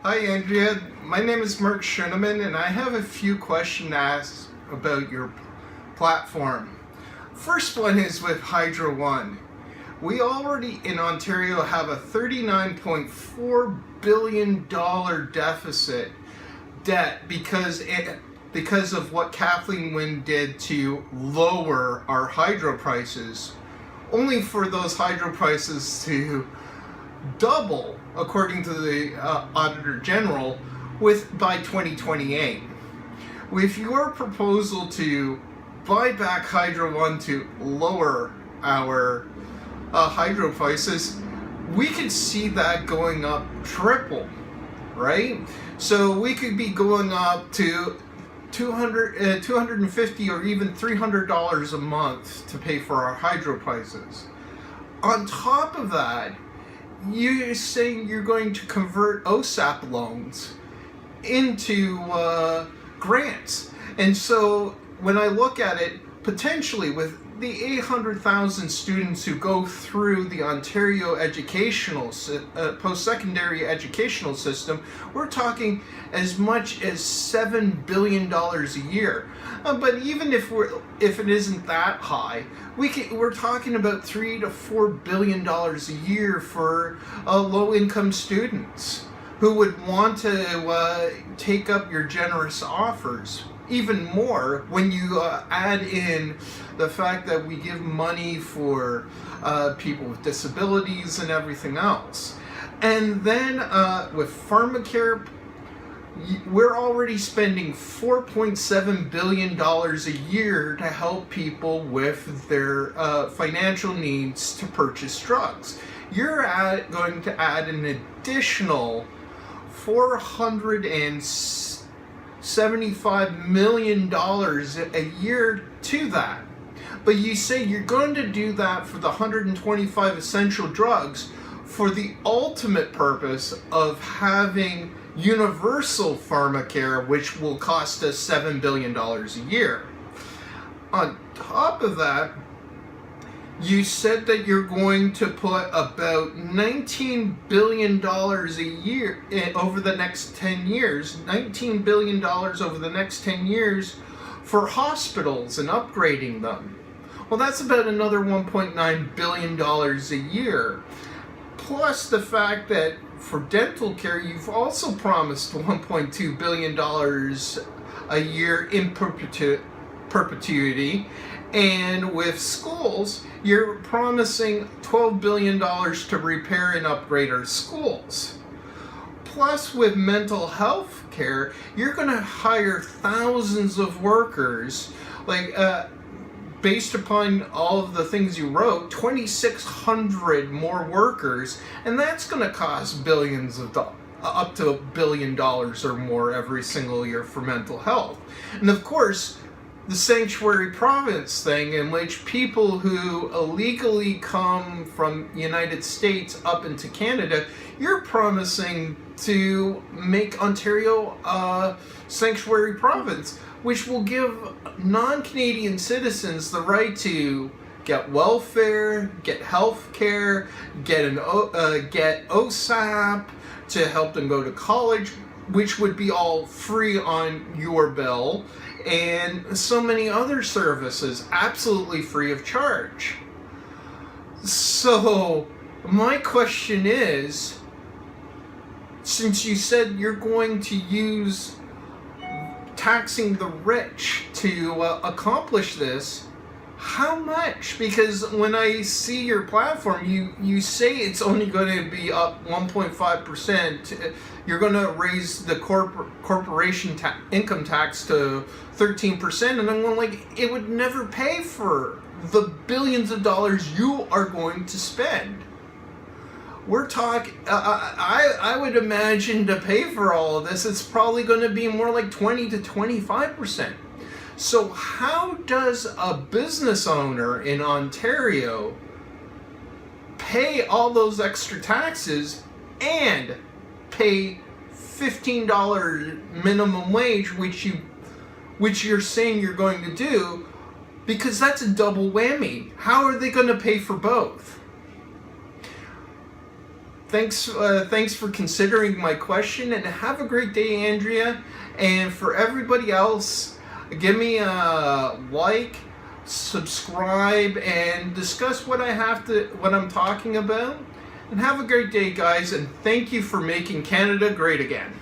Hi Andrea, my name is Mark Schoeneman and I have a few questions to ask about your platform. First one is with Hydro One. We already in Ontario have a $39.4 billion debt because of what Kathleen Wynne did to lower our hydro prices, only for those hydro prices to double, according to the Auditor General, by 2028. With your proposal to buy back Hydro One to lower our hydro prices, we could see that going up triple, right? So we could be going up to $250 or even $300 a month to pay for our hydro prices. On top of that, you're saying you're going to convert OSAP loans into grants. And so when I look at it, potentially with the 800,000 students who go through the Ontario post-secondary educational system, we're talking as much as $7 billion a year. But even if it isn't that high, we're talking about $3 to $4 billion a year for low-income students who would want to take up your generous offers. Even more when you add in the fact that we give money for people with disabilities and everything else. And then with pharmacare, we're already spending $4.7 billion a year to help people with their financial needs to purchase drugs. You're going to add an additional $475 million a year to that. But you say you're going to do that for the 125 essential drugs for the ultimate purpose of having universal pharmacare, which will cost us $7 billion a year. On top of that, you said that you're going to put about $19 billion a year over the next 10 years, $19 billion over the next 10 years for hospitals and upgrading them. Well, that's about another $1.9 billion a year. Plus the fact that for dental care, you've also promised $1.2 billion a year in perpetuity. And with schools, you're promising $12 billion to repair and upgrade our schools. Plus, with mental health care, you're going to hire thousands of workers, based upon all of the things you wrote, 2,600 more workers, and that's going to cost billions of dollars, up to $1 billion or more every single year for mental health. And of course, the sanctuary province thing, in which people who illegally come from the United States up into Canada, you're promising to make Ontario a sanctuary province, which will give non-Canadian citizens the right to get welfare, get health care, get OSAP to help them go to college, which would be all free on your bill, and so many other services absolutely free of charge. So my question is, since you said you're going to use taxing the rich to accomplish this, how much? Because when I see your platform, you say it's only going to be up 1.5%. You're going to raise the corporation income tax to 13%, and I'm going it would never pay for the billions of dollars you are going to spend. We're talking, I would imagine to pay for all of this, it's probably going to be more like 20 to 25%. So how does a business owner in Ontario pay all those extra taxes and pay $15 minimum wage, which you're saying you're going to do, because that's a double whammy? How are they going to pay for both? thanks for considering my question, and have a great day, Andrea. And for everybody else, give me a like, subscribe, and discuss what I'm talking about. And have a great day, guys, and thank you for making Canada great again.